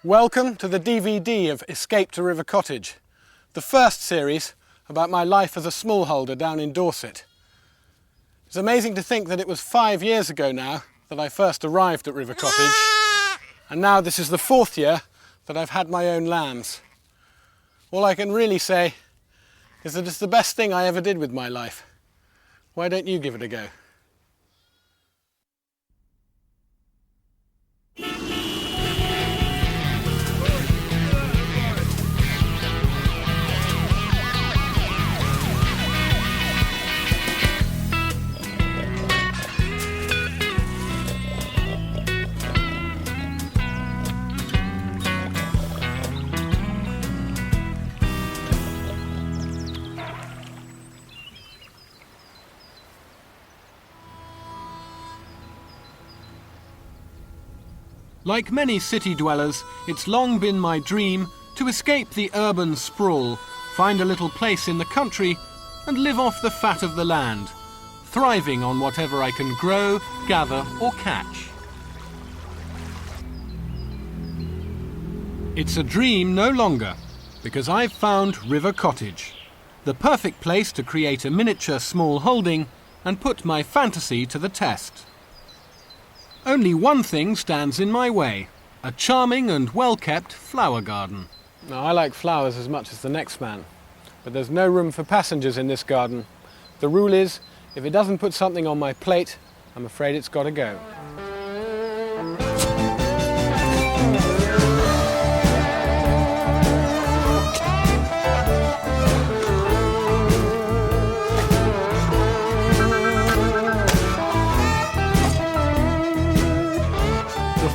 Welcome to the DVD of Escape to River Cottage, the first series about my life as a smallholder down in Dorset. It's amazing to think that it was 5 years ago now that I first arrived at River Cottage, and now this is the 4th year that I've had my own lambs. All I can really say is that it's the best thing I ever did with my life. Why don't you give it a go? Like many city dwellers, it's long been my dream to escape the urban sprawl, find a little place in the country and live off the fat of the land, thriving on whatever I can grow, gather or catch. It's a dream no longer, because I've found River Cottage, the perfect place to create a miniature small holding and put my fantasy to the test. Only one thing stands in my way, a charming and well-kept flower garden. Now, I like flowers as much as the next man, but there's no room for passengers in this garden. The rule is, if it doesn't put something on my plate, I'm afraid it's got to go.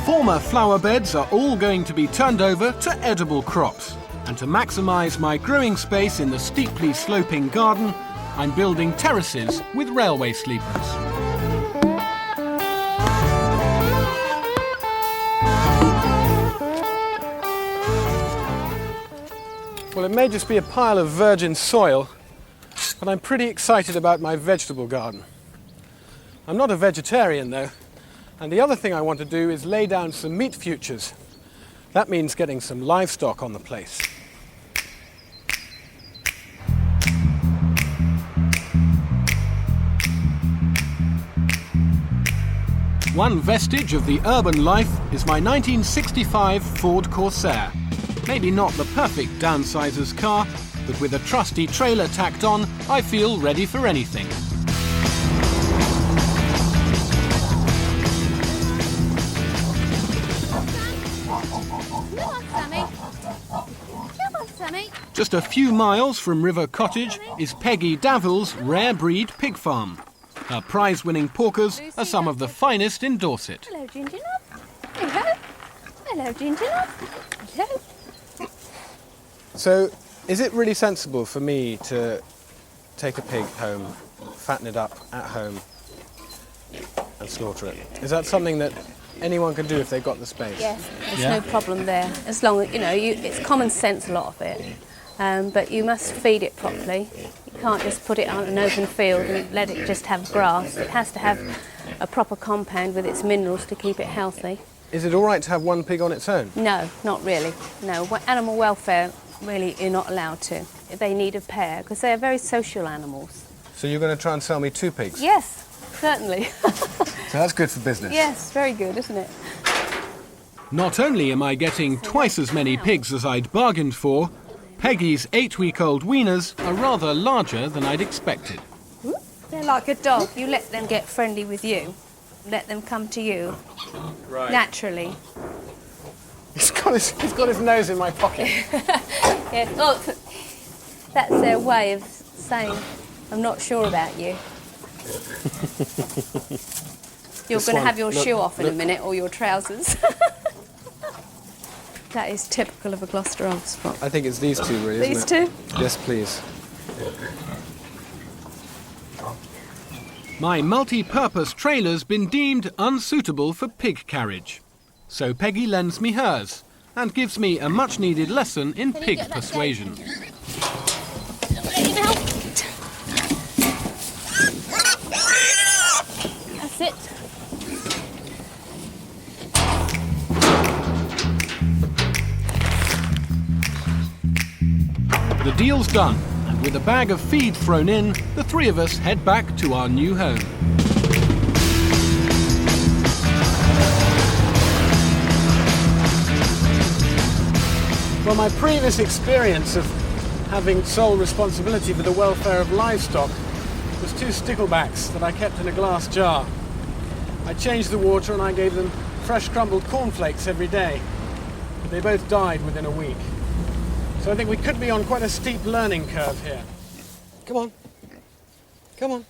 Former flower beds are all going to be turned over to edible crops. And to maximise my growing space in the steeply sloping garden, I'm building terraces with railway sleepers. Well, it may just be a pile of virgin soil, but I'm pretty excited about my vegetable garden. I'm not a vegetarian though. And the other thing I want to do is lay down some meat futures. That means getting some livestock on the place. One vestige of the urban life is my 1965 Ford Corsair. Maybe not the perfect downsizer's car, but with a trusty trailer tacked on, I feel ready for anything. Just a few miles from River Cottage is Peggy Daville's rare breed pig farm. Her prize-winning porkers are some of the finest in Dorset. Hello, Ginger Love. Hello. Hello, Ginger Love. Hello. So, is it really sensible for me to take a pig home, fatten it up at home and slaughter it? Is that something that anyone can do if they've got the space? Yes, there's no problem there. As long as, it's common sense, a lot of it. But you must feed it properly. You can't just put it on an open field and let it just have grass. It has to have a proper compound with its minerals to keep it healthy. Is it all right to have one pig on its own? No, not really. No, animal welfare, really, you're not allowed to. They need a pair, because they're very social animals. So you're going to try and sell me 2 pigs? Yes, certainly. So that's good for business? Yes, very good, isn't it? Not only am I getting twice as many pigs as I'd bargained for, Peggy's 8-week-old weaners are rather larger than I'd expected. They're like a dog. You let them get friendly with you. Let them come to you. Right. Naturally. He's got his nose in my pocket. Yeah. Oh, that's their way of saying, I'm not sure about you. You're going to have your shoe off in a minute, or your trousers. That is typical of a Gloucester old spot. I think it's these two, really, isn't it? These two? Yes, please. My multi-purpose trailer's been deemed unsuitable for pig carriage. So Peggy lends me hers and gives me a much-needed lesson in pig persuasion. That's it. The deal's done, and with a bag of feed thrown in, the three of us head back to our new home. Well, my previous experience of having sole responsibility for the welfare of livestock was 2 sticklebacks that I kept in a glass jar. I changed the water and I gave them fresh crumbled cornflakes every day, but they both died within a week. So I think we could be on quite a steep learning curve here. Come on. Come on.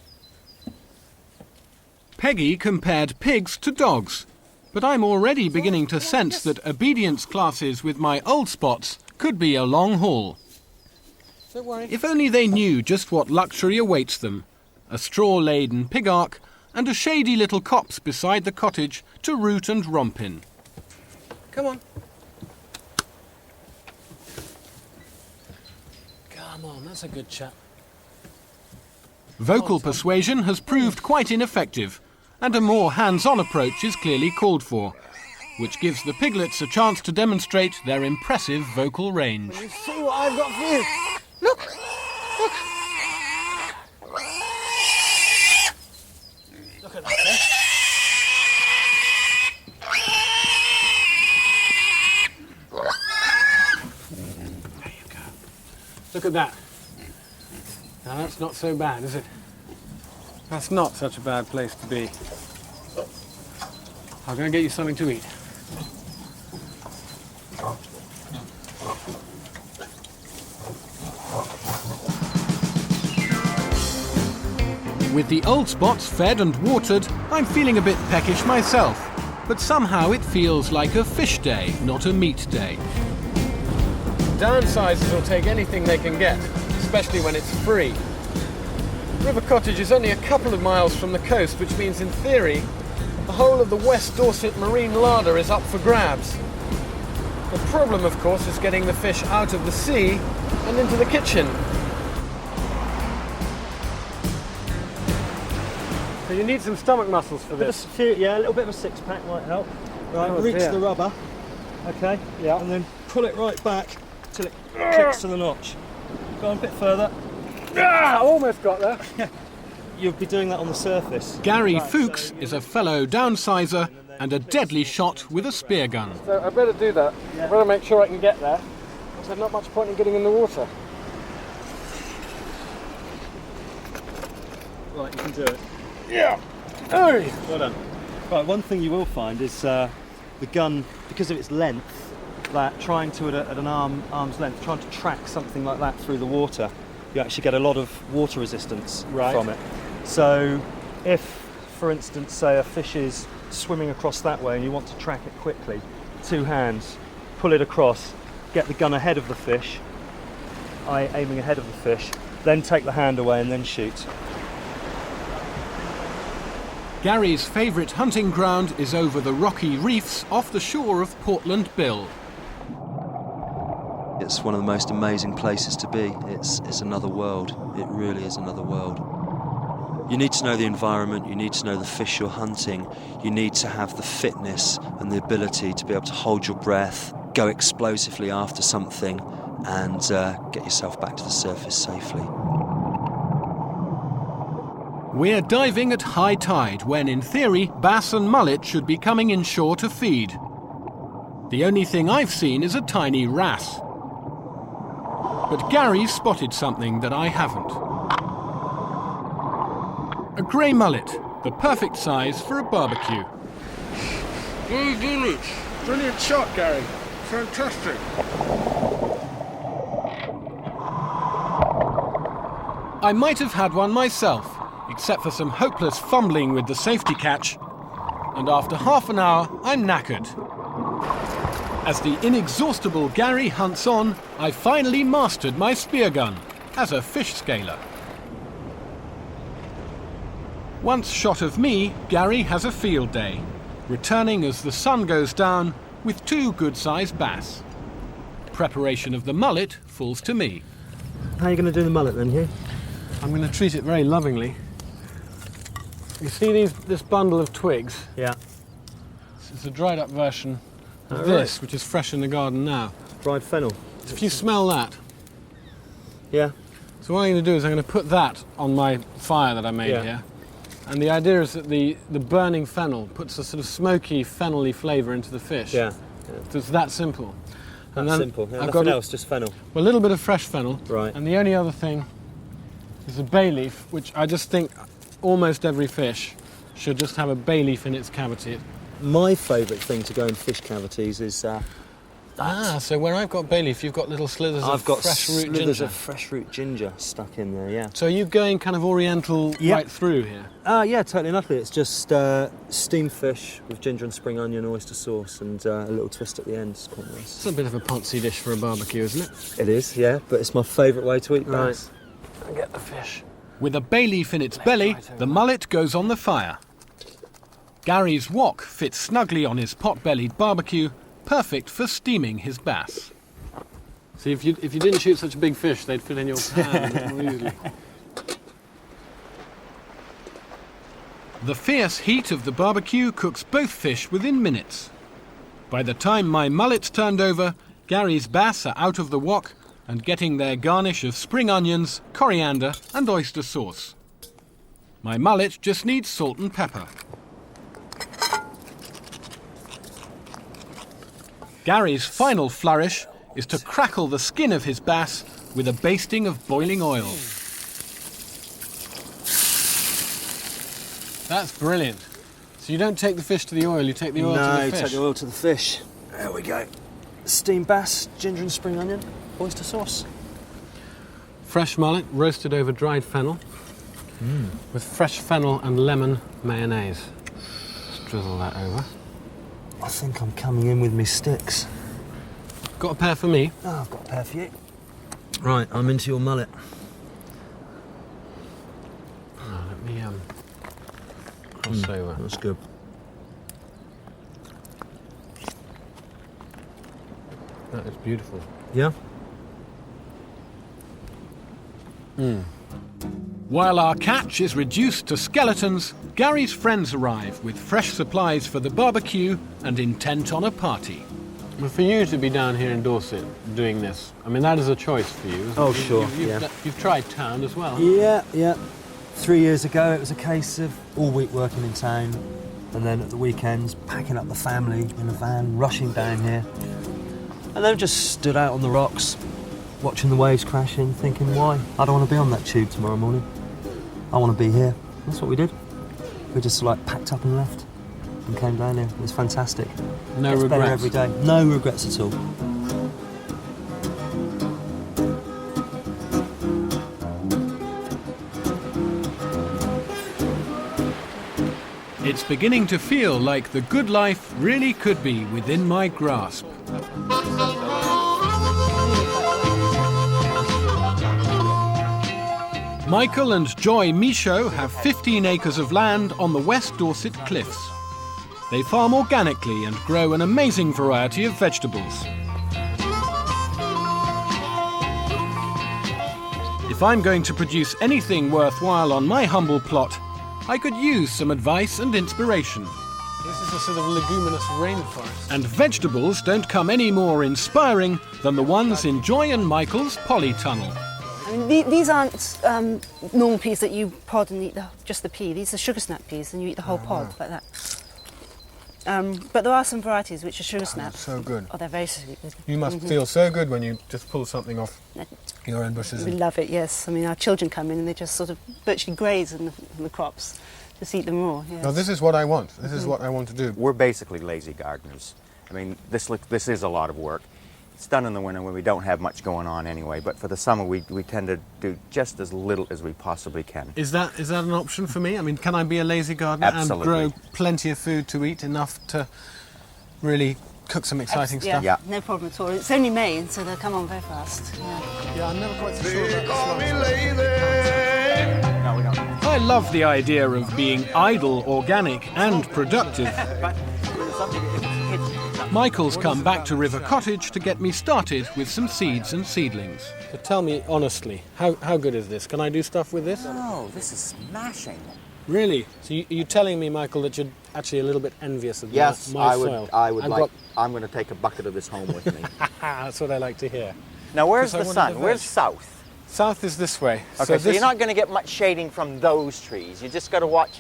Peggy compared pigs to dogs, but I'm already beginning to sense that obedience classes with my old spots could be a long haul. Don't worry. If only they knew just what luxury awaits them. A straw-laden pig ark and a shady little copse beside the cottage to root and romp in. Come on. Come on, that's a good chap. Vocal persuasion has proved quite ineffective, and a more hands-on approach is clearly called for, which gives the piglets a chance to demonstrate their impressive vocal range. You see what I've got for you? Look! Look! Look at that, eh? There you go. Look at that. Now that's not so bad, is it? That's not such a bad place to be. I'm going to get you something to eat. With the old spots fed and watered, I'm feeling a bit peckish myself, but somehow it feels like a fish day, not a meat day. Downsizers will take anything they can get, especially when it's free. River Cottage is only a couple of miles from the coast, which means in theory the whole of the West Dorset marine larder is up for grabs. The problem, of course, is getting the fish out of the sea and into the kitchen. So you need some stomach muscles for this. Yeah, a little bit of a six-pack might help. Right, Oh, reach dear. the rubber, okay? Yeah. And then pull it right back till it clicks to the notch. Go on a bit further. Ah, almost got there. You'll be doing that on the surface. Gary Right, Fuchs so is a fellow downsizer and a deadly shot with a spear gun. So I better do that. I better make sure I can get there. There's not much point in getting in the water. Right, you can do it. Yeah. Oh. Well done. Right, one thing you will find is the gun, because of its length, that trying to at an arm's length, trying to track something like that through the water, you actually get a lot of water resistance from it. So if, for instance, say a fish is swimming across that way and you want to track it quickly, 2 hands, pull it across, get the gun ahead of the fish, aiming ahead of the fish, then take the hand away and then shoot. Gary's favourite hunting ground is over the rocky reefs off the shore of Portland Bill. It's one of the most amazing places to be. It's another world. It really is another world. You need to know the environment, you need to know the fish you're hunting, you need to have the fitness and the ability to be able to hold your breath, go explosively after something and get yourself back to the surface safely. We're diving at high tide when, in theory, bass and mullet should be coming inshore to feed. The only thing I've seen is a tiny wrasse. But Gary's spotted something that I haven't. A grey mullet, the perfect size for a barbecue. Brilliant shot, Gary. Fantastic. I might have had one myself, except for some hopeless fumbling with the safety catch. And after half an hour, I'm knackered. As the inexhaustible Gary hunts on, I finally mastered my spear gun as a fish scaler. Once shot of me, Gary has a field day, returning as the sun goes down with 2 good-sized bass. Preparation of the mullet falls to me. How are you going to do the mullet then, Hugh? I'm going to treat it very lovingly. You see this bundle of twigs? Yeah. It's a dried up version of Oh, this, right. which is fresh in the garden now. Dried fennel. If you smell that, Yeah. So what I'm going to do is I'm going to put that on my fire that I made Yeah. here. And the idea is that the burning fennel puts a sort of smoky, fennelly flavour into the fish. Yeah. So it's that simple. And That's then simple. Yeah, I've nothing got else, just fennel. a little bit of fresh fennel. Right. And the only other thing is a bay leaf, which I just think almost every fish should just have a bay leaf in its cavity. My favourite thing to go in fish cavities is So where I've got bay leaf, you've got little slithers I've of got fresh root slithers ginger. of fresh root ginger stuck in there, yeah. So are you going kind of oriental Yep. right through here? Yeah, totally and utterly. It's just steamed fish with ginger and spring onion oyster sauce and a little twist at the end. It's quite nice. It's a bit of a poncy dish for a barbecue, isn't it? It is, yeah, but it's my favourite way to eat bass. I'll get the fish. With a bay leaf in its belly, the mullet goes on the fire. Gary's wok fits snugly on his pot-bellied barbecue, perfect for steaming his bass. See, if you didn't shoot such a big fish, they'd fit in your pan a bit more easily. The fierce heat of the barbecue cooks both fish within minutes. By the time my mullet's turned over, Gary's bass are out of the wok and getting their garnish of spring onions, coriander and oyster sauce. My mullet just needs salt and pepper. Gary's final flourish is to crackle the skin of his bass with a basting of boiling oil. That's brilliant. So you don't take the fish to the oil, you take the oil to the fish. take the oil to the fish. There we go. Steamed bass, ginger and spring onion, oyster sauce. Fresh mullet roasted over dried fennel with fresh fennel and lemon mayonnaise. Just drizzle that over. I think I'm coming in with me sticks. Got a pair for me? Oh, I've got a pair for you. Right, I'm into your mullet. Oh, let me cross over. That's good. That is beautiful. Yeah? While our catch is reduced to skeletons, Gary's friends arrive with fresh supplies for the barbecue and intent on a party. Well, for you to be down here in Dorset doing this, I mean, that is a choice for you, isn't Oh, it? sure, yeah. You've tried town as well. Yeah. 3 years ago, it was a case of all week working in town, and then at the weekends, packing up the family in a van, rushing down here. And then just stood out on the rocks, watching the waves crashing, thinking, why? I don't want to be on that tube tomorrow morning. I want to be here. That's what we did. We just packed up and left and came down here. It was fantastic. No Gets better regrets. every day. No regrets at all. It's beginning to feel like the good life really could be within my grasp. Michael and Joy Michaud have 15 acres of land on the West Dorset cliffs. They farm organically and grow an amazing variety of vegetables. If I'm going to produce anything worthwhile on my humble plot, I could use some advice and inspiration. This is a sort of leguminous rainforest. And vegetables don't come any more inspiring than the ones in Joy and Michael's polytunnel. I mean, these aren't normal peas that you pod and eat just the pea. These are sugar snap peas, and you eat the whole pod like that. But there are some varieties which are sugar snaps. So good. Oh, they're very sweet. You must feel so good when you just pull something off your own bushes. We love it, yes. I mean, our children come in and they just sort of virtually graze in the crops, just eat them raw. Yes. Now, this is what I want. This is what I want to do. We're basically lazy gardeners. I mean, this is a lot of work. It's done in the winter when we don't have much going on anyway, but for the summer we tend to do just as little as we possibly can. Is that an option for me? I mean, can I be a lazy gardener Absolutely. and grow plenty of food to eat, enough to really cook some exciting Yeah, stuff? Yeah. no problem at all. It's only May, and so they'll come on very fast. Yeah. Yeah, I'm never quite so sure about No, we don't. I love the idea of being idle, organic and productive. Michael's come back to River Cottage to get me started with some seeds and seedlings. So tell me honestly, how good is this? Can I do stuff with this? Oh, this is smashing. Really? So you're telling me, Michael, that you're actually a little bit envious of Yes, my soil? I'm going to take a bucket of this home with me. That's what I like to hear. Now, where's Because I the wanted sun? the Where's veg. south? South is this way. Okay, so this, you're not going to get much shading from those trees. You just got to watch,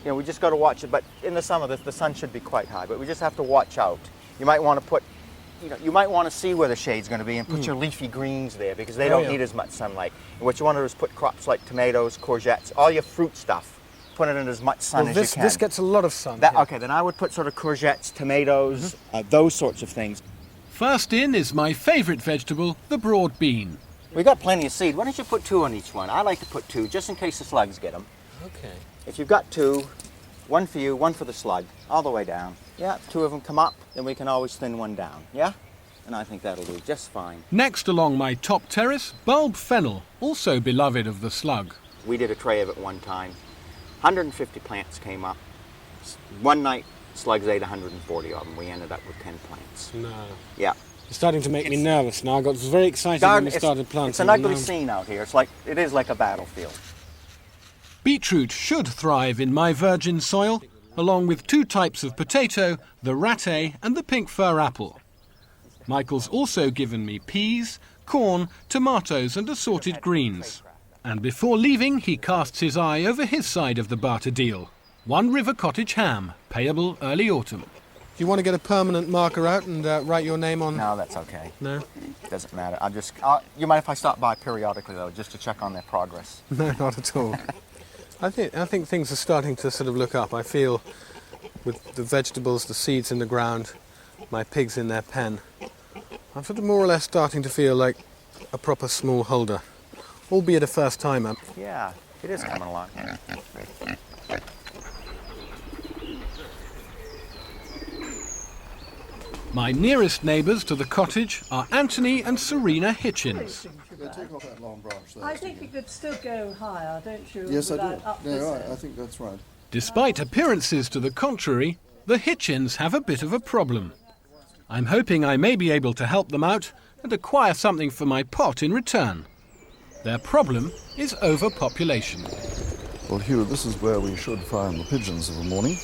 you know, we just got to watch it. But in the summer, the sun should be quite high. But we just have to watch out. You might want to put, you know, you might want to see where the shade's going to be and put your leafy greens there because they don't need as much sunlight. And what you want to do is put crops like tomatoes, courgettes, all your fruit stuff. Put it in as much sun as you can. This gets a lot of sun. Okay, then I would put sort of courgettes, tomatoes, those sorts of things. First in is my favourite vegetable, the broad bean. We got plenty of seed. Why don't you put 2 on each one? I like to put 2 just in case the slugs get them. Okay. If you've got 2, 1 for you, 1 for the slug, all the way down. Yeah, 2 of them come up, then we can always thin one down. Yeah? And I think that'll do just fine. Next along my top terrace, bulb fennel, also beloved of the slug. We did a tray of it one time. 150 plants came up. One night, slugs ate 140 of them. We ended up with 10 plants. No. Yeah. It's starting to make me nervous now. I got very excited when we started planting. It's an ugly scene out here. It is like a battlefield. Beetroot should thrive in my virgin soil, along with 2 types of potato, the ratte and the pink fir apple. Michael's also given me peas, corn, tomatoes and assorted greens. And before leaving, he casts his eye over his side of the barter deal. 1 River Cottage ham, payable early autumn. Do you want to get a permanent marker out and write your name on? No, that's okay. No? Doesn't matter. You mind if I stop by periodically, though, just to check on their progress? No, not at all. I think things are starting to sort of look up. I feel with the vegetables, the seeds in the ground, my pigs in their pen, I'm sort of more or less starting to feel like a proper smallholder, albeit a first-timer. Yeah, it is coming along. My nearest neighbours to the cottage are Anthony and Serena Hitchens. Take off that long branch there. I think you could still go higher, don't you? Yes, I do. Up No, this right, end? I think that's right. Despite appearances to the contrary, the Hitchens have a bit of a problem. I'm hoping I may be able to help them out and acquire something for my pot in return. Their problem is overpopulation. Well, Hugh, this is where we should find the pigeons of the morning.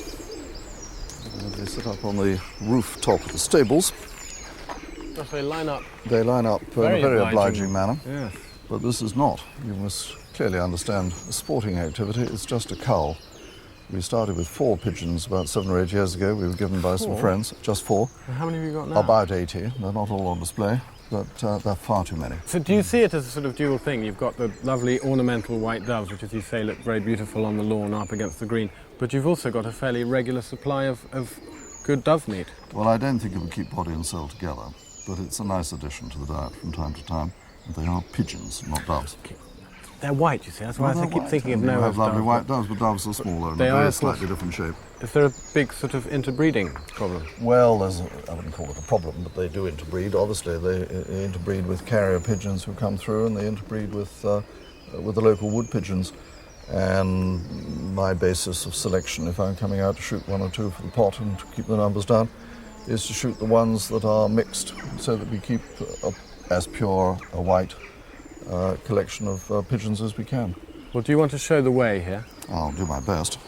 They sit up on the rooftop of the stables. They line up. They line up in a very obliging manner. Yes. But this is not, you must clearly understand, a sporting activity. It's just a cull. We started with 4 pigeons about 7 or 8 years ago. We were given by some friends, just 4. How many have you got now? About 80. They're not all on display, but they're far too many. So do you see it as a sort of dual thing? You've got the lovely ornamental white doves, which, as you say, look very beautiful on the lawn up against the green, but you've also got a fairly regular supply of good dove meat. Well, I don't think it would keep body and soul together, but it's a nice addition to the diet from time to time. And they are pigeons, not doves. They're white, you see. That's why I keep thinking of You Noah's have lovely dove. white doves, but doves are smaller and They a are, very of course. slightly different shape. Is there a big sort of interbreeding problem? Well, I wouldn't call it a problem, but they do interbreed. Obviously, they interbreed with carrier pigeons who come through, and they interbreed with the local wood pigeons. And my basis of selection, if I'm coming out to shoot 1 or 2 for the pot and to keep the numbers down, is to shoot the ones that are mixed, so that we keep as pure a white collection of pigeons as we can. Well, do you want to show the way here? I'll do my best.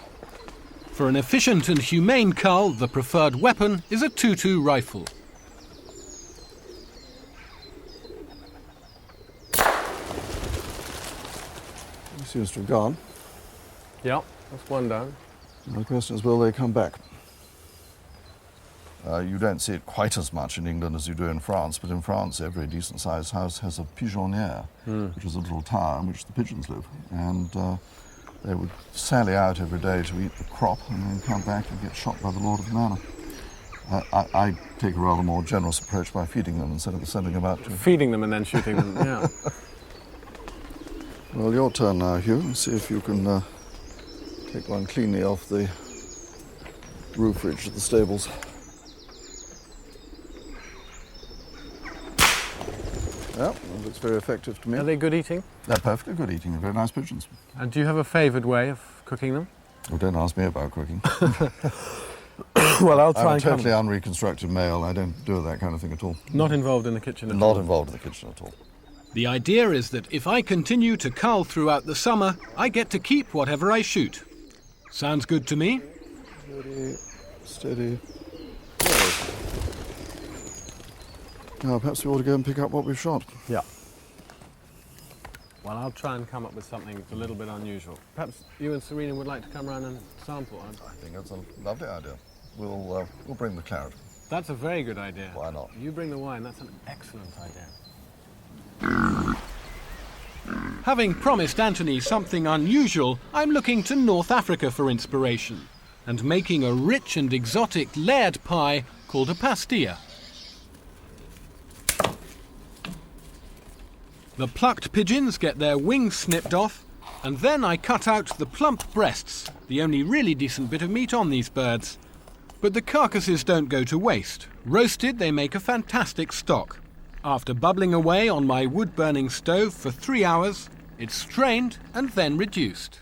For an efficient and humane cull, the preferred weapon is a 2.2 rifle. He seems to have gone. Yeah, that's one down. The question is, will they come back? You don't see it quite as much in England as you do in France, but in France every decent-sized house has a pigeonnière, which is a little tower in which the pigeons live. And they would sally out every day to eat the crop and then come back and get shot by the lord of the manor. I take a rather more generous approach by feeding them instead of sending them out to... Feeding them and then shooting them, yeah. Well, your turn now, Hugh. See if you can take one cleanly off the roof ridge of the stables. Yeah, that looks very effective to me. Are they good eating? They're perfectly good eating. They're very nice pigeons. And do you have a favoured way of cooking them? Oh, don't ask me about cooking. Well, I'll I'm try a and totally unreconstructed male. I don't do that kind of thing at all. Not involved in the kitchen at all? Not involved in the kitchen at all. The idea is that if I continue to cull throughout the summer, I get to keep whatever I shoot. Sounds good to me? Steady, steady. Now, perhaps we ought to go and pick up what we've shot. Yeah. Well, I'll try and come up with something that's a little bit unusual. Perhaps you and Serena would like to come around and sample. I think that's a lovely idea. We'll bring the claret. That's a very good idea. Why not? You bring the wine, that's an excellent idea. Having promised Anthony something unusual, I'm looking to North Africa for inspiration and making a rich and exotic layered pie called a pastilla. The plucked pigeons get their wings snipped off, and then I cut out the plump breasts, the only really decent bit of meat on these birds. But the carcasses don't go to waste. Roasted, they make a fantastic stock. After bubbling away on my wood-burning stove for 3 hours, it's strained and then reduced.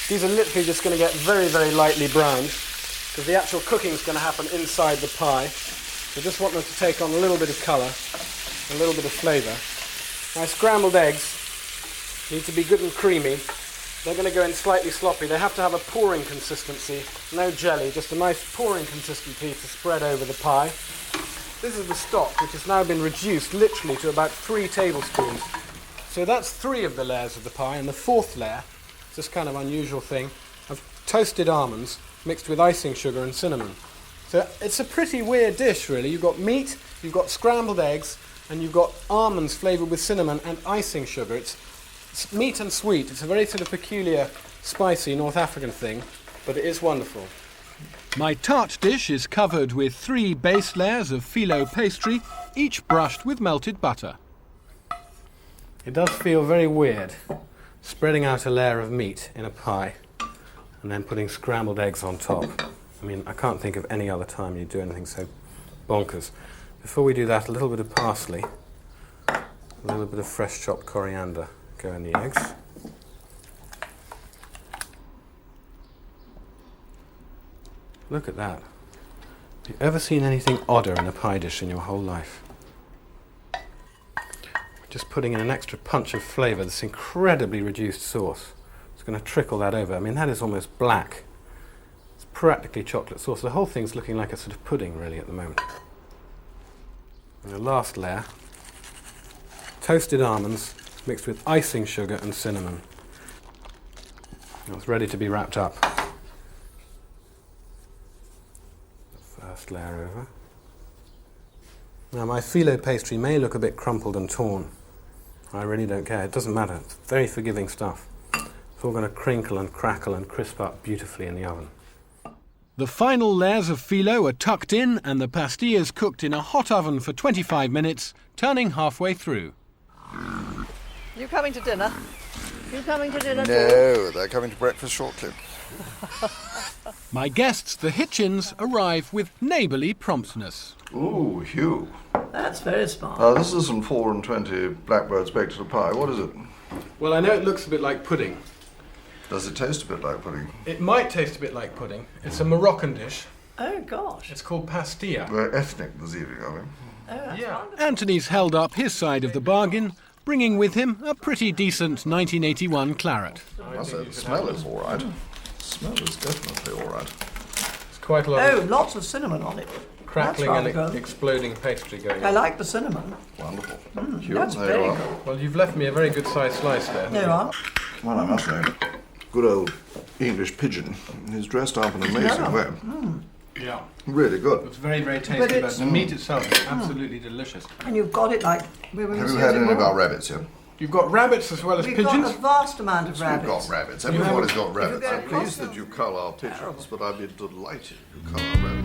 These are literally just going to get very, very lightly browned because the actual cooking is going to happen inside the pie. So I just want them to take on a little bit of colour, a little bit of flavour. My scrambled eggs need to be good and creamy. They're going to go in slightly sloppy. They have to have a pouring consistency, no jelly, just a nice pouring consistency to spread over the pie. This is the stock, which has now been reduced literally to about 3 tablespoons. So that's 3 of the layers of the pie, and the 4th layer, this kind of unusual thing, of toasted almonds mixed with icing sugar and cinnamon. So it's a pretty weird dish, really. You've got meat, you've got scrambled eggs, and you've got almonds flavoured with cinnamon and icing sugar. It's meat and sweet. It's a very sort of peculiar, spicy North African thing, but it is wonderful. My tart dish is covered with 3 base layers of phyllo pastry, each brushed with melted butter. It does feel very weird, spreading out a layer of meat in a pie and then putting scrambled eggs on top. I mean, I can't think of any other time you'd do anything so bonkers. Before we do that, a little bit of parsley, a little bit of fresh chopped coriander go in the eggs. Look at that. Have you ever seen anything odder in a pie dish in your whole life? Just putting in an extra punch of flavour, this incredibly reduced sauce. It's going to trickle that over. I mean, that is almost black. It's practically chocolate sauce. The whole thing's looking like a sort of pudding, really, at the moment. And the last layer, toasted almonds mixed with icing sugar and cinnamon. Now it's ready to be wrapped up. The first layer over. Now my phyllo pastry may look a bit crumpled and torn. I really don't care. It doesn't matter. It's very forgiving stuff. It's all going to crinkle and crackle and crisp up beautifully in the oven. The final layers of phyllo are tucked in and the pastillas cooked in a hot oven for 25 minutes, turning halfway through. You coming to dinner? You coming to dinner too? No, they're coming to breakfast shortly. My guests, the Hitchins, arrive with neighbourly promptness. Ooh, Hugh. That's very smart. This isn't 4 and 20 blackbirds baked in a pie. What is it? Well, I know it looks a bit like pudding. Does it taste a bit like pudding? It might taste a bit like pudding. It's a Moroccan dish. Oh gosh. It's called pastilla. We're ethnic this evening, are we? Oh, that's Yeah. wonderful. Anthony's held up his side of the bargain, bringing with him a pretty decent 1981 claret. I must say, the smell is all right. The smell is definitely all right. It's quite a lot Oh, of lots of cinnamon on it. crackling That's and rather good. exploding pastry going I on. like the cinnamon. Wonderful. Hugh, That's there very you are. good. Well, you've left me a very good sized slice there. There you are. Well, I must say, good old English pigeon. He's dressed up in an amazing Yeah. way. Yeah. Really good. It's very, very tasty, But but, it's- the meat itself is absolutely delicious. And you've got it like we were Have you using had any of more. our rabbits yet? You've got rabbits as well as We've pigeons. got a vast amount of We've rabbits. got rabbits. Everybody's got rabbits. go I'm across pleased the that you cull our pigeons, but I'd be delighted if you cull our rabbits.